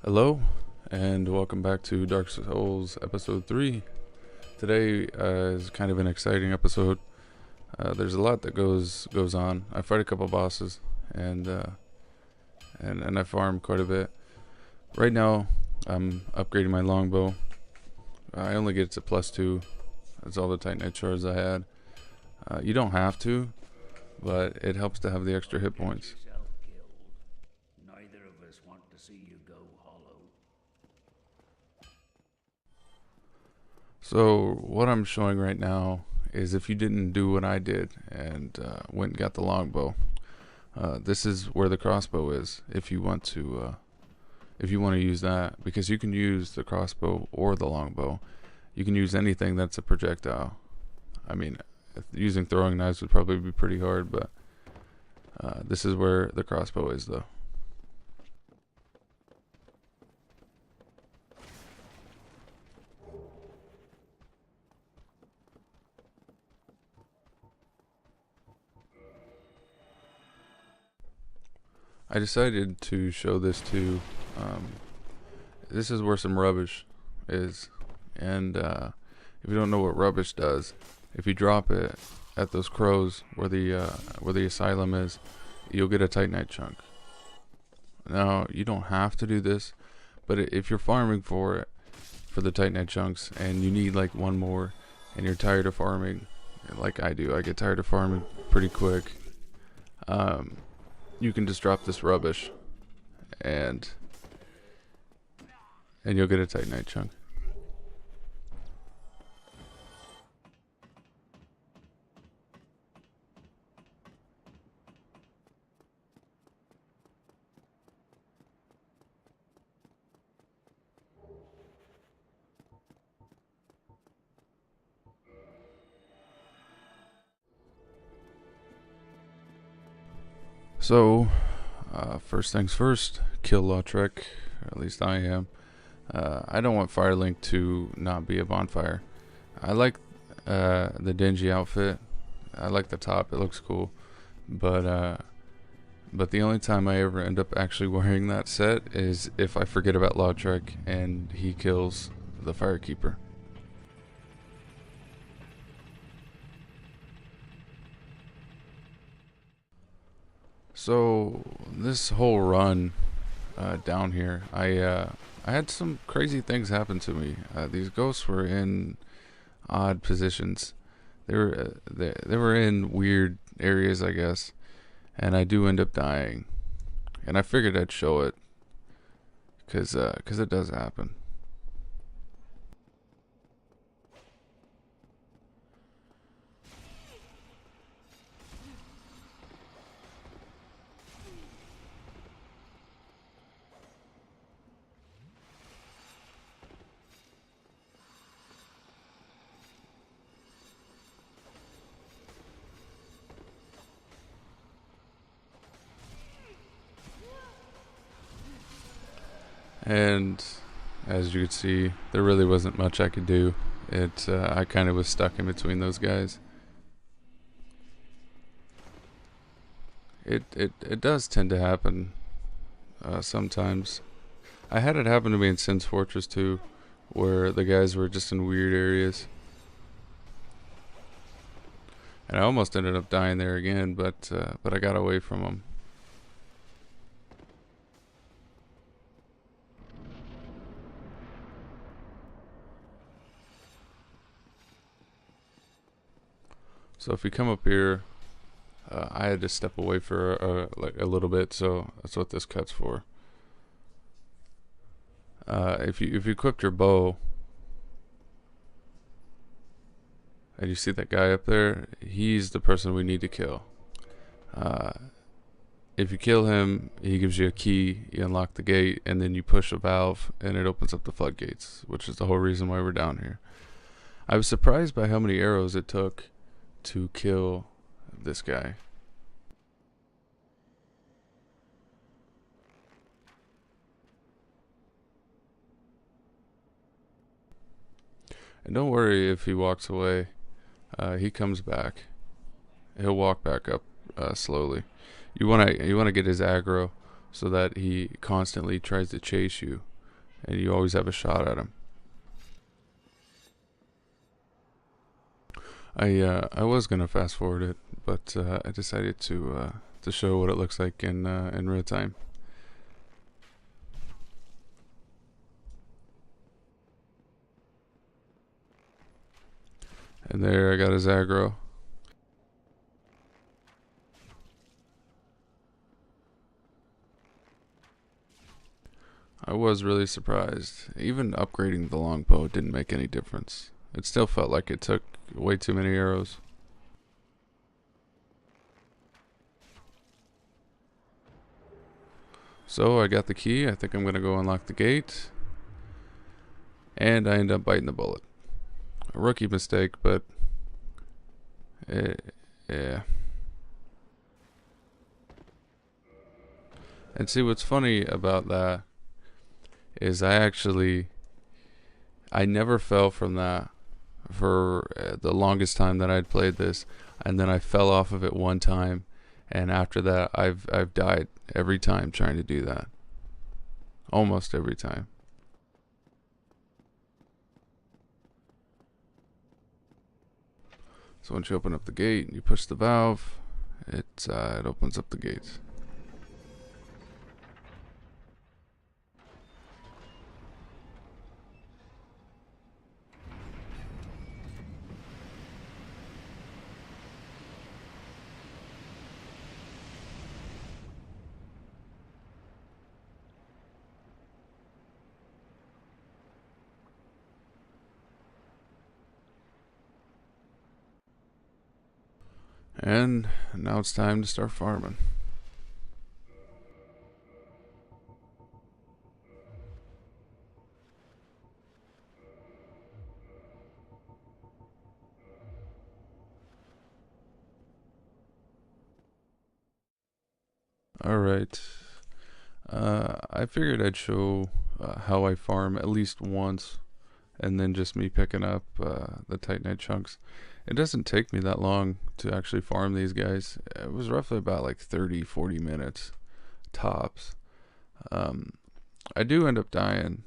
Hello, and welcome back to Dark Souls Episode 3. Today is kind of an exciting episode. There's a lot that goes on. I fight a couple bosses, and I farm quite a bit. Right now, I'm upgrading my longbow. I only get it to +2. That's all the Titanite shards I had. You don't have to, but it helps to have the extra hit points. Neither of us want to see you go hollow. So what I'm showing right now is if you didn't do what I did and went and got the longbow, this is where the crossbow is. If you want to use that, because you can use the crossbow or the longbow. You can use anything that's a projectile. I mean, using throwing knives would probably be pretty hard, but this is where the crossbow is, though. I decided to show this too. This is where some rubbish is, and if you don't know what rubbish does, if you drop it at those crows where the asylum is, you'll get a Titanite chunk. Now you don't have to do this, but if you're farming for the Titanite chunks and you need like one more, and you're tired of farming, like I do, I get tired of farming pretty quick. You can just drop this rubbish, and you'll get a Titanite chunk. So, first things first, kill Lautrec, or at least I am. I don't want Firelink to not be a bonfire. I like the dingy outfit. I like the top, it looks cool. But the only time I ever end up actually wearing that set is if I forget about Lautrec and he kills the Firekeeper. So this whole run down here, I had some crazy things happen to me. These ghosts were in odd positions. They were in weird areas, I guess, and I do end up dying. And I figured I'd show it, cause it does happen. And as you could see, there really wasn't much I could do. I kind of was stuck in between those guys. It does tend to happen sometimes. I had it happen to me in Sin's Fortress too, where the guys were just in weird areas. And I almost ended up dying there again, but I got away from them. So if you come up here, I had to step away for like a little bit, so that's what this cut's for. If you equipped your bow, and you see that guy up there, he's the person we need to kill. Uh, if you kill him, he gives you a key, you unlock the gate, and then you push a valve, and it opens up the floodgates, which is the whole reason why we're down here. I was surprised by how many arrows it took to kill this guy. And don't worry if he walks away. He comes back. He'll walk back up slowly. You wanna get his aggro so that he constantly tries to chase you and you always have a shot at him. I was gonna fast forward it, but I decided to show what it looks like in real time. And there I got his aggro. I was really surprised. Even upgrading the longbow didn't make any difference. It still felt like it took way too many arrows. So I got the key. I think I'm going to go unlock the gate. And I end up biting the bullet. A rookie mistake, but yeah. And see, what's funny about that is I never fell from that for the longest time that I'd played this, and then I fell off of it one time, and after that I've died every time trying to do that. Almost every time. So once you open up the gate and you push the valve, it opens up the gates. And now it's time to start farming. Alright. I figured I'd show how I farm at least once, and then just me picking up the Titanite chunks. It doesn't take me that long to actually farm these guys. It was roughly about like 30-40 minutes tops. I do end up dying,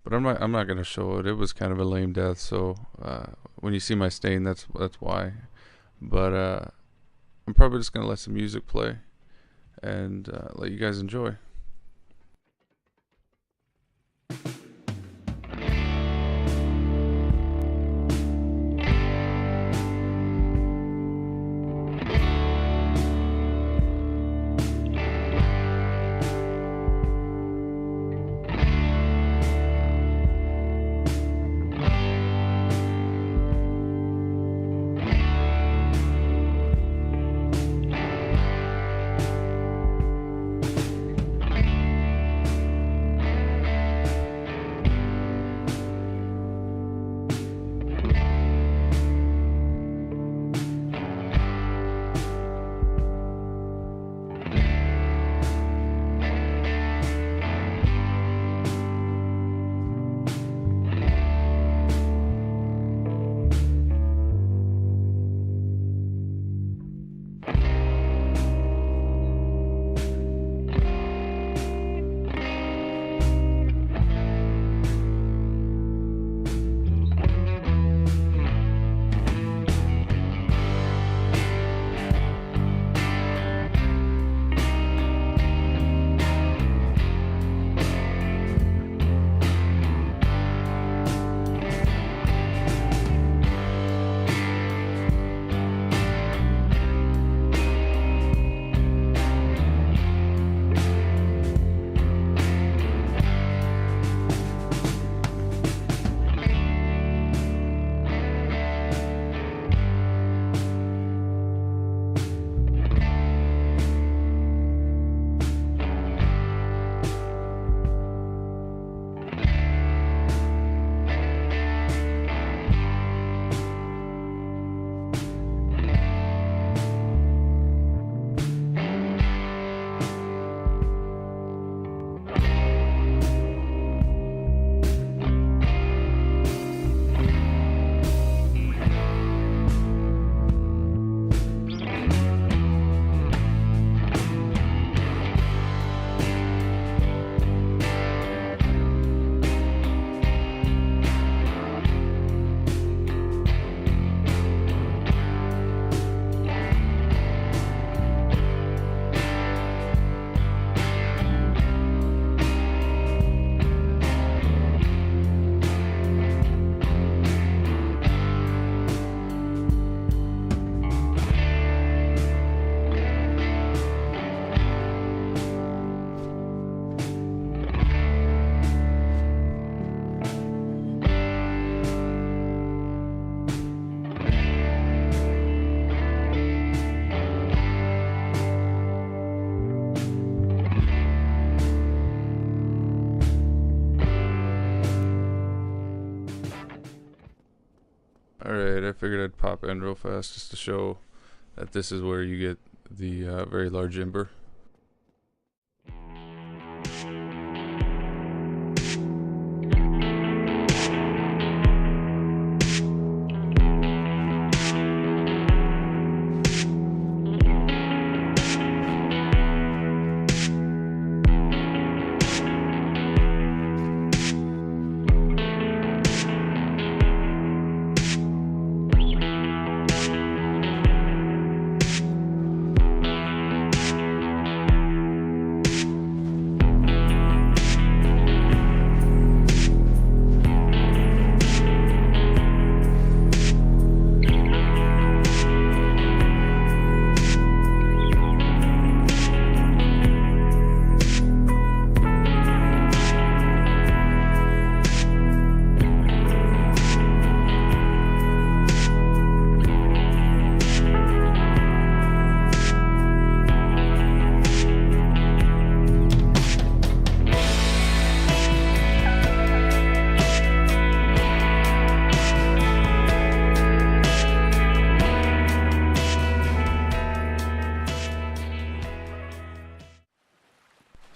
but I'm not gonna show it. It was kind of a lame death, so when you see my stain, that's why. But I'm probably just gonna let some music play and let you guys enjoy. Alright, I figured I'd pop in real fast just to show that this is where you get the very large ember.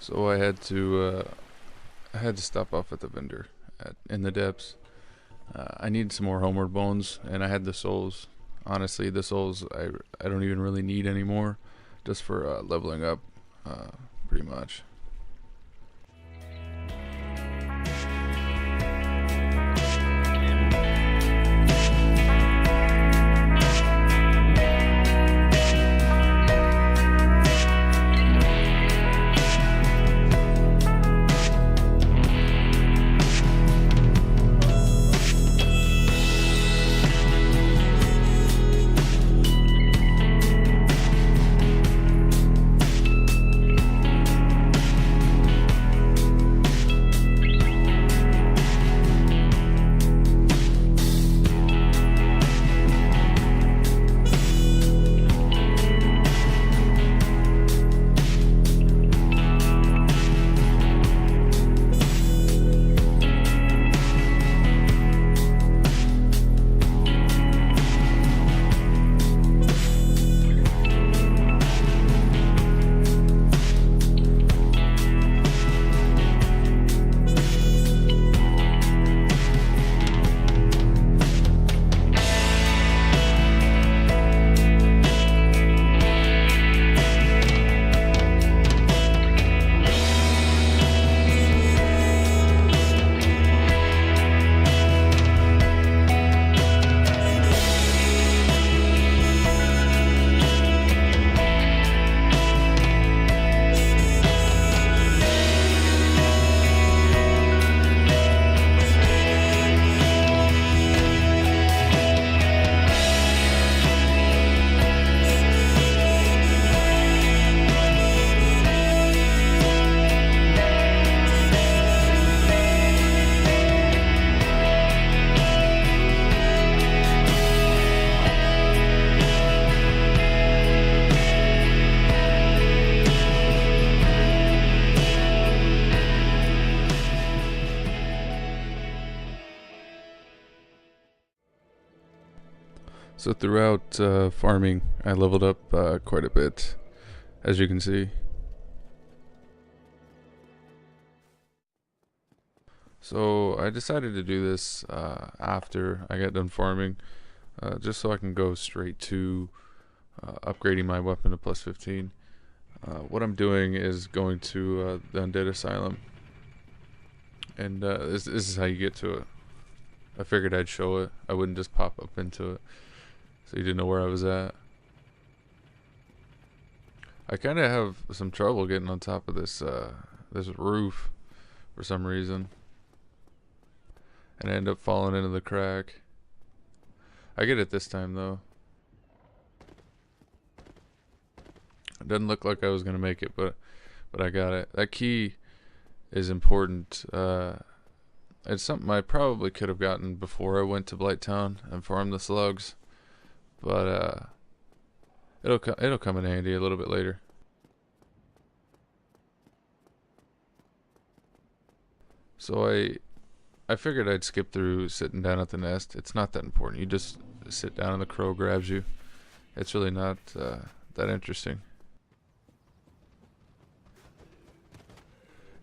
So I had to stop off at the vendor in the depths. I needed some more homeward bones, and I had the souls. Honestly, the souls I don't even really need anymore, just for leveling up, pretty much. So throughout farming, I leveled up quite a bit, as you can see. So I decided to do this after I got done farming, just so I can go straight to upgrading my weapon to plus 15. What I'm doing is going to the Undead Asylum, and this is how you get to it. I figured I'd show it. I wouldn't just pop up into it, so you didn't know where I was at. I kind of have some trouble getting on top of this this roof for some reason, and I end up falling into the crack. I get it this time though. It doesn't look like I was gonna make it, but I got it. That key is important. It's something I probably could have gotten before I went to Blighttown and farmed the slugs, but it'll come in handy a little bit later. So I figured I'd skip through sitting down at the nest. It's not that important. You just sit down and the crow grabs you. It's really not that interesting.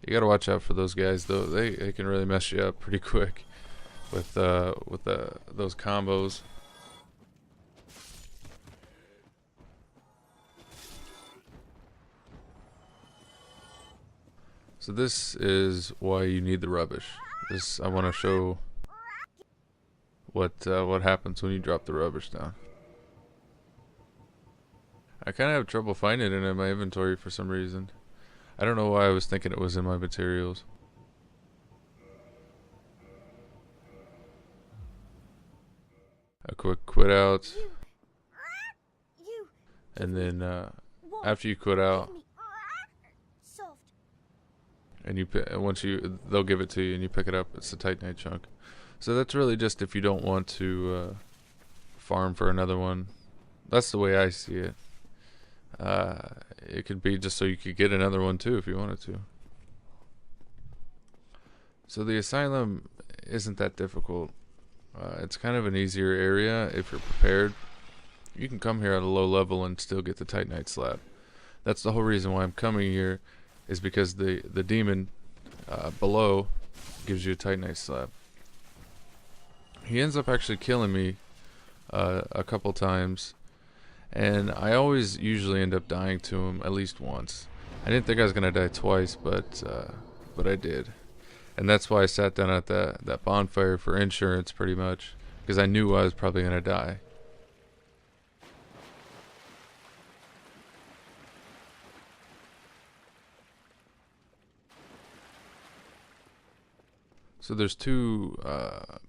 You gotta watch out for those guys though. They can really mess you up pretty quick with those combos. So this is why you need the rubbish. This I want to show what happens when you drop the rubbish down. I kind of have trouble finding it in my inventory for some reason. I don't know why I was thinking it was in my materials. A quick quit out, and then after you quit out, and they'll give it to you and you pick it up. It's a Titanite chunk. So that's really just if you don't want to farm for another one. That's the way I see it. It could be just so you could get another one too if you wanted to. So the asylum isn't that difficult. It's kind of an easier area if you're prepared. You can come here at a low level and still get the Titanite slab. That's the whole reason why I'm coming here, is because the demon below gives you a Titanite slab. He ends up actually killing me a couple times, and I always usually end up dying to him at least once. I didn't think I was gonna die twice, but I did. And that's why I sat down at that bonfire for insurance, pretty much, because I knew I was probably gonna die. So there's two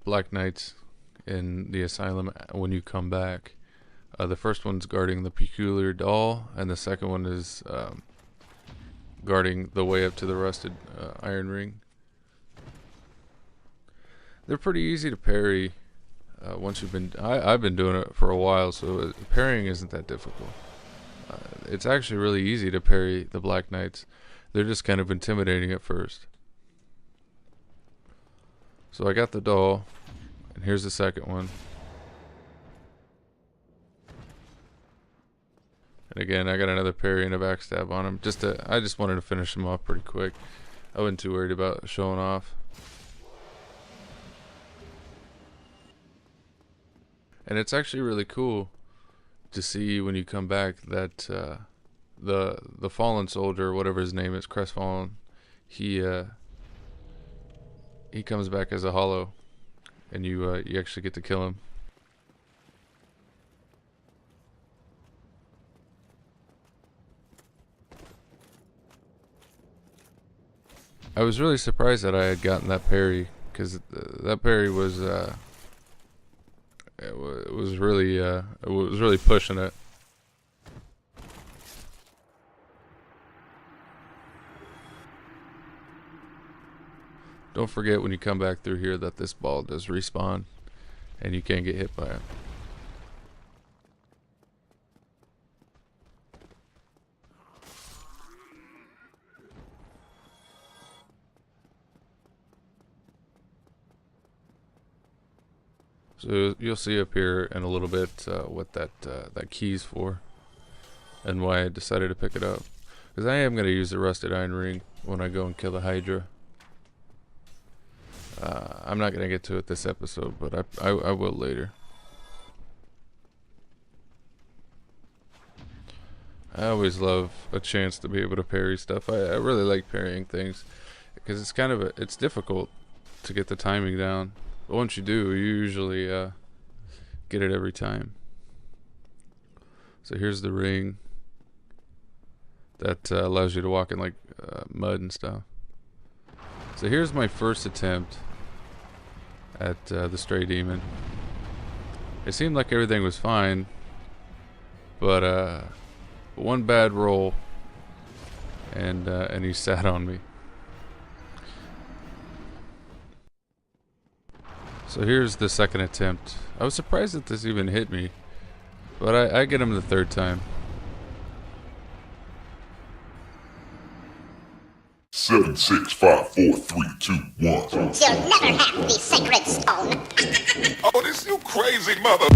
Black Knights in the asylum when you come back. The first one's guarding the peculiar doll, and the second one is guarding the way up to the rusted iron ring. They're pretty easy to parry once you've been... I've been doing it for a while, so parrying isn't that difficult. It's actually really easy to parry the Black Knights. They're just kind of intimidating at first. So I got the doll, and here's the second one. And again, I got another parry and a backstab on him. I just wanted to finish him off pretty quick. I wasn't too worried about showing off. And it's actually really cool to see when you come back that the fallen soldier, whatever his name is, Crestfallen, he comes back as a hollow, and you actually get to kill him. I was really surprised that I had gotten that parry, because that parry was it was really pushing it. Don't forget when you come back through here that this ball does respawn, and you can't get hit by it. So you'll see up here in a little bit what that key's for, and why I decided to pick it up. Because I am going to use the rusted iron ring when I go and kill the Hydra. I'm not going to get to it this episode, but I will later. I always love a chance to be able to parry stuff. I really like parrying things, because it's kind of it's difficult to get the timing down. But once you do, you usually get it every time. So here's the ring that allows you to walk in like mud and stuff. So here's my first attempt at the stray demon. It seemed like everything was fine, but one bad roll, and he sat on me. So here's the second attempt. I was surprised that this even hit me, but I get him the third time. 7, 6, 5, 4, 3, 2, 1. You'll never have the sacred stone. Oh, this you crazy mother...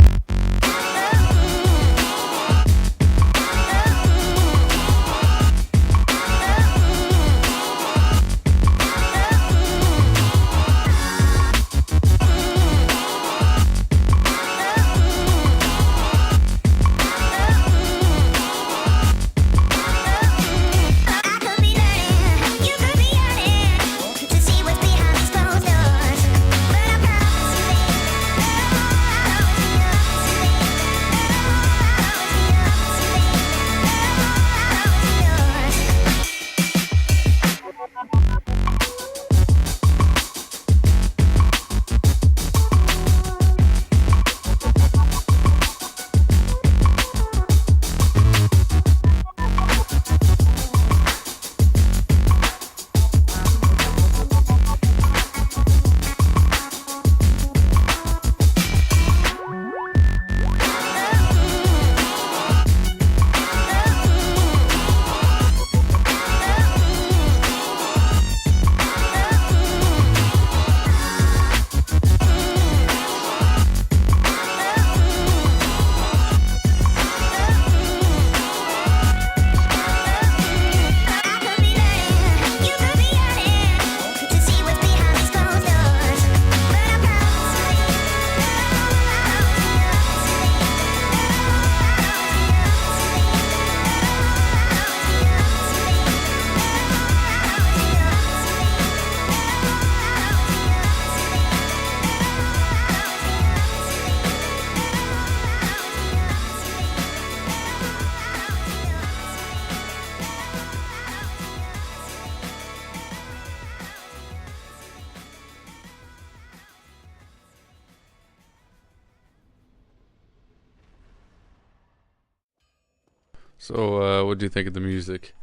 So, what do you think of the music?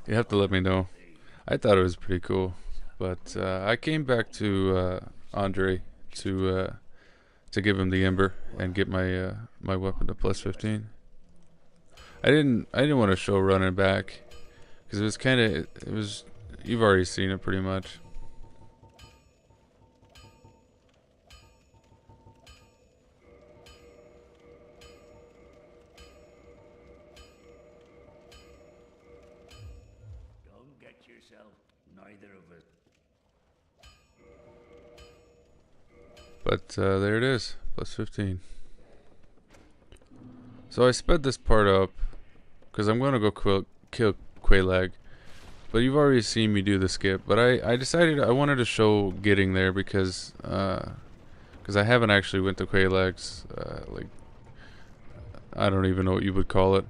You have to let me know. I thought it was pretty cool, but I came back to Andre to give him the ember and get my my weapon to plus 15. I didn't want to show running back because it was you've already seen it pretty much. Don't get yourself, neither of us. But there it is, plus 15. So I sped this part up because I'm going to go kill Quelaag. But you've already seen me do the skip. But I decided I wanted to show getting there because I haven't actually went to Quelaag's, like, I don't even know what you would call it,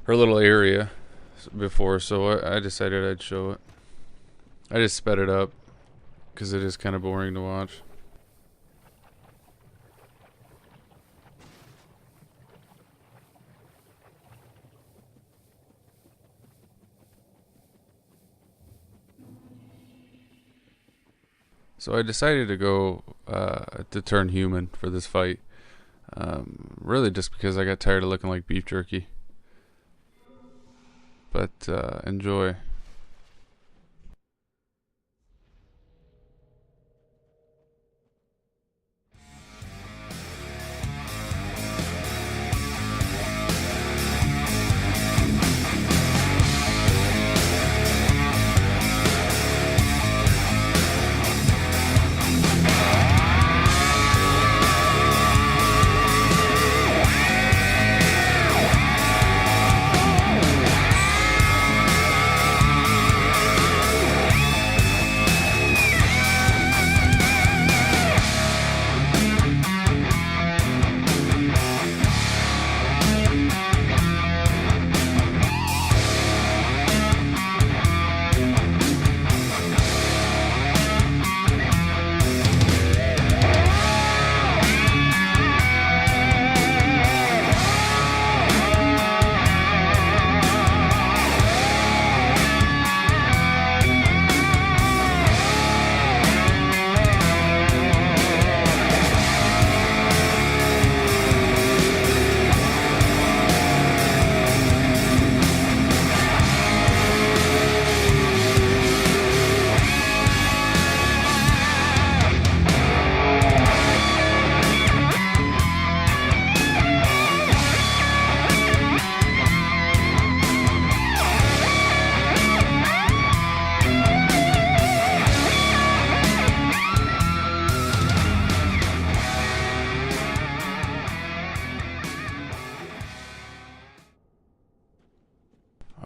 her little area before. So I decided I'd show it. I just sped it up because it is kind of boring to watch. So I decided to go to turn human for this fight. Really just because I got tired of looking like beef jerky. But enjoy.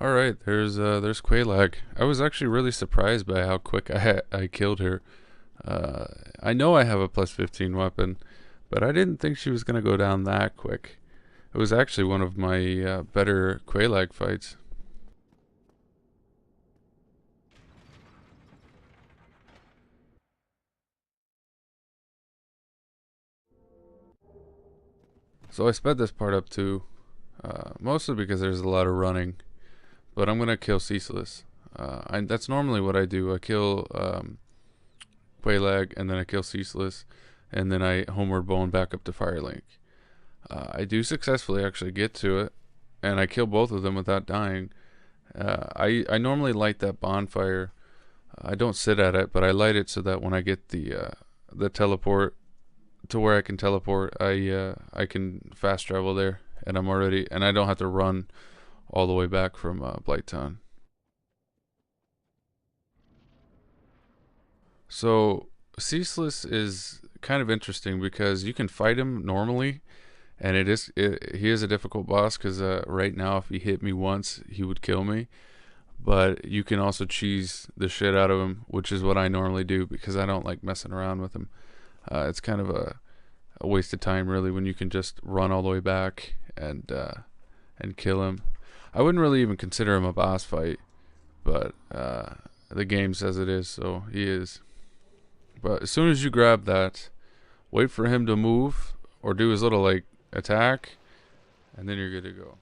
All right, there's Quelaag. I was actually really surprised by how quick I killed her. I know I have a plus 15 weapon, but I didn't think she was gonna go down that quick. It was actually one of my better Quelaag fights. So I sped this part up too, mostly because there's a lot of running. But I'm gonna kill Ceaseless. That's normally what I do. I kill Quelaag, and then I kill Ceaseless, and then I homeward bone back up to Firelink. I do successfully actually get to it, and I kill both of them without dying. I normally light that bonfire. I don't sit at it, but I light it so that when I get the teleport to where I can teleport, I can fast travel there, and I don't have to run all the way back from Blighttown. So Ceaseless is kind of interesting because you can fight him normally, and he is a difficult boss because right now if he hit me once he would kill me. But you can also cheese the shit out of him, which is what I normally do because I don't like messing around with him. It's kind of a waste of time really when you can just run all the way back and kill him. I wouldn't really even consider him a boss fight, but the game says it is, so he is. But as soon as you grab that, wait for him to move or do his little like attack, and then you're good to go.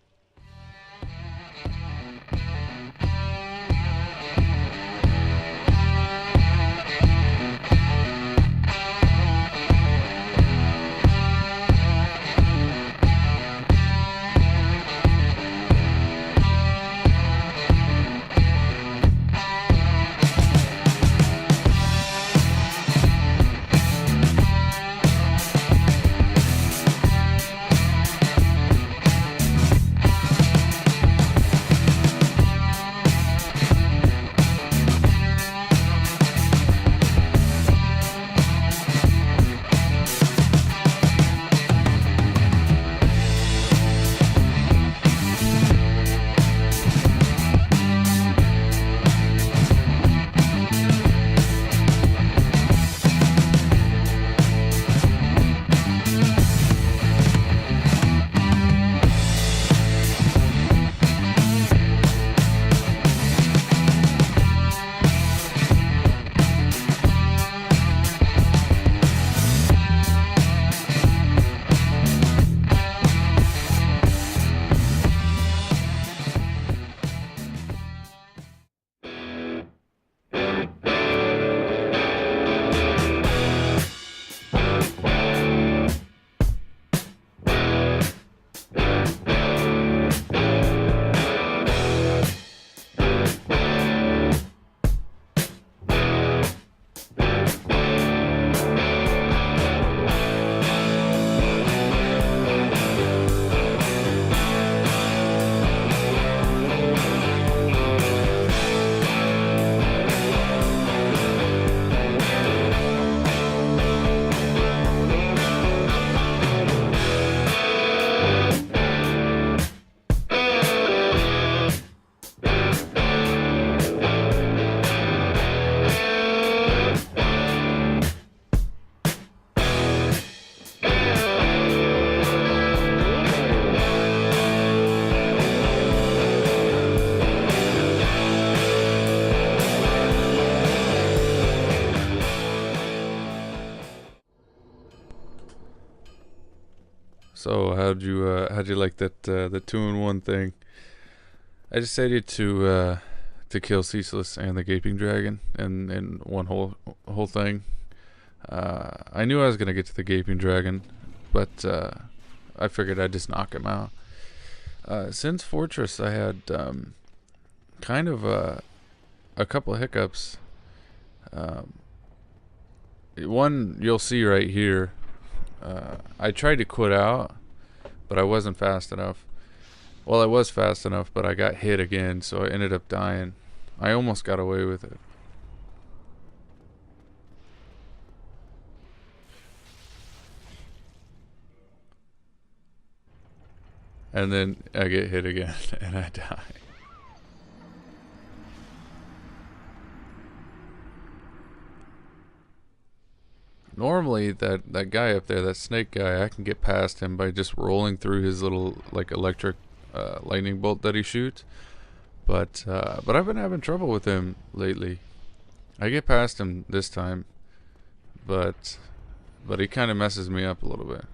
So how'd you like that the 2-in-1 thing? I decided to kill Ceaseless and the Gaping Dragon in one whole thing. I knew I was gonna get to the Gaping Dragon, but I figured I'd just knock him out. Since Fortress, I had kind of a couple of hiccups. Um, One you'll see right here. I tried to quit out, but I wasn't fast enough. Well, I was fast enough, but I got hit again, so I ended up dying. I almost got away with it. And then I get hit again, and I die. Normally, that guy up there, that snake guy, I can get past him by just rolling through his little like electric lightning bolt that he shoots. But I've been having trouble with him lately. I get past him this time, but he kind of messes me up a little bit.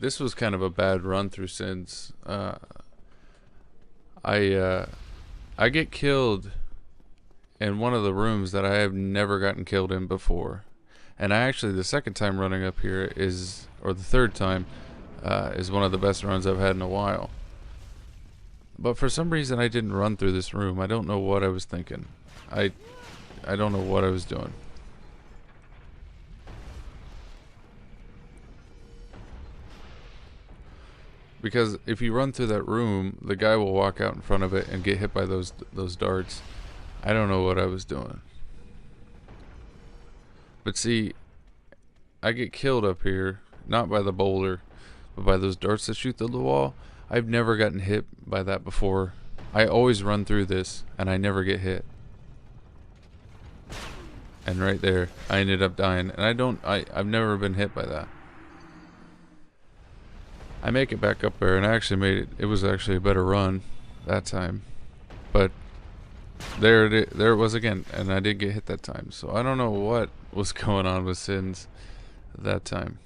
This was kind of a bad run through Sins. I I get killed in one of the rooms that I have never gotten killed in before, and the second time running up here or the third time, is one of the best runs I've had in a while. But for some reason, I didn't run through this room. I don't know what I was thinking. I I don't know what I was doing. Because if you run through that room, the guy will walk out in front of it and get hit by those darts. I don't know what I was doing. But see, I get killed up here, not by the boulder, but by those darts that shoot through the wall. I've never gotten hit by that before. I always run through this, and I never get hit. And right there, I ended up dying. And I've never been hit by that. I make it back up there, and I actually made it. It was actually a better run that time. But there it was again, and I did get hit that time. So I don't know what was going on with Sins that time.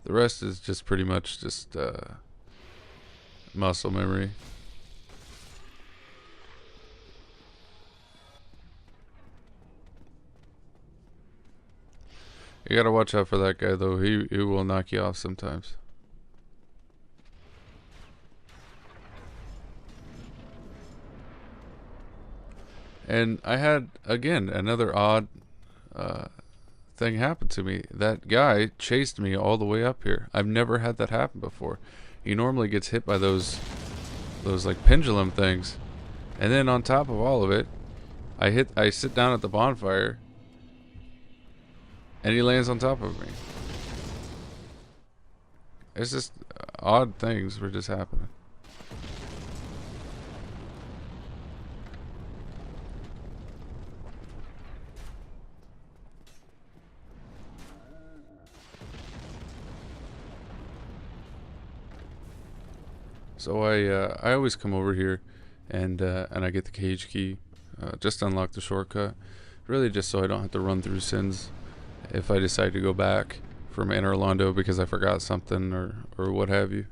The rest is just pretty much just muscle memory. You gotta watch out for that guy though. He will knock you off sometimes. And I had again another odd thing happen to me. That guy chased me all the way up here. I've never had that happen before. He normally gets hit by those like pendulum things, and then on top of all of it, I sit down at the bonfire, and he lands on top of me. It's just odd things were just happening. So I always come over here, and I get the cage key, just to unlock the shortcut. Really, just so I don't have to run through Sins if I decide to go back from Anor Londo because I forgot something or what have you.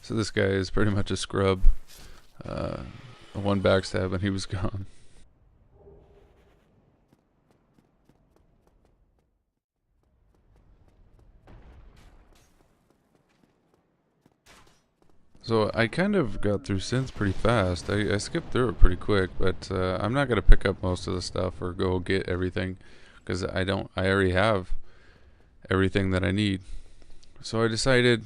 So this guy is pretty much a scrub. One backstab and he was gone. So I kind of got through Sins pretty fast. I skipped through it pretty quick, but I'm not gonna pick up most of the stuff or go get everything because I already have everything that I need. So I decided,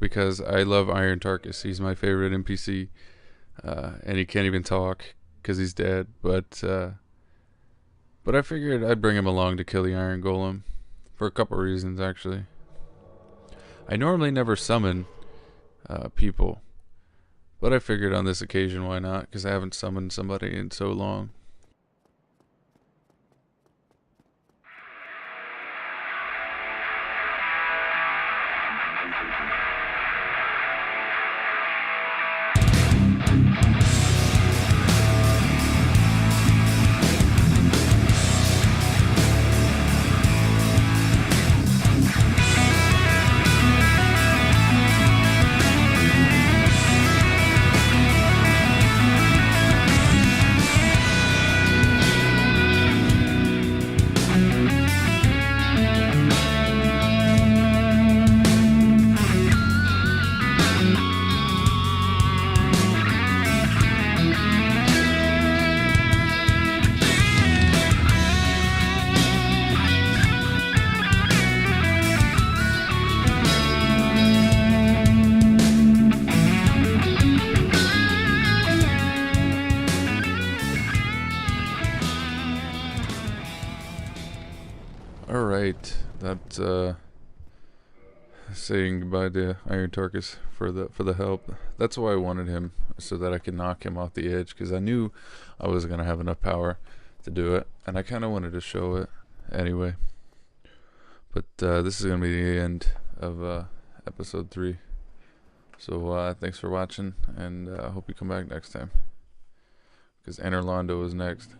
because I love Iron Tarkus, he's my favorite NPC, and he can't even talk because he's dead. But I figured I'd bring him along to kill the Iron Golem. For a couple reasons, actually. I normally never summon people, but I figured on this occasion why not, because I haven't summoned somebody in so long. Alright, that's saying goodbye to Iron Tarkus for the help. That's why I wanted him, so that I could knock him off the edge, because I knew I was gonna have enough power to do it, and I kind of wanted to show it anyway. But this is gonna be the end of episode 3. So thanks for watching, and I hope you come back next time, because Anor Londo is next.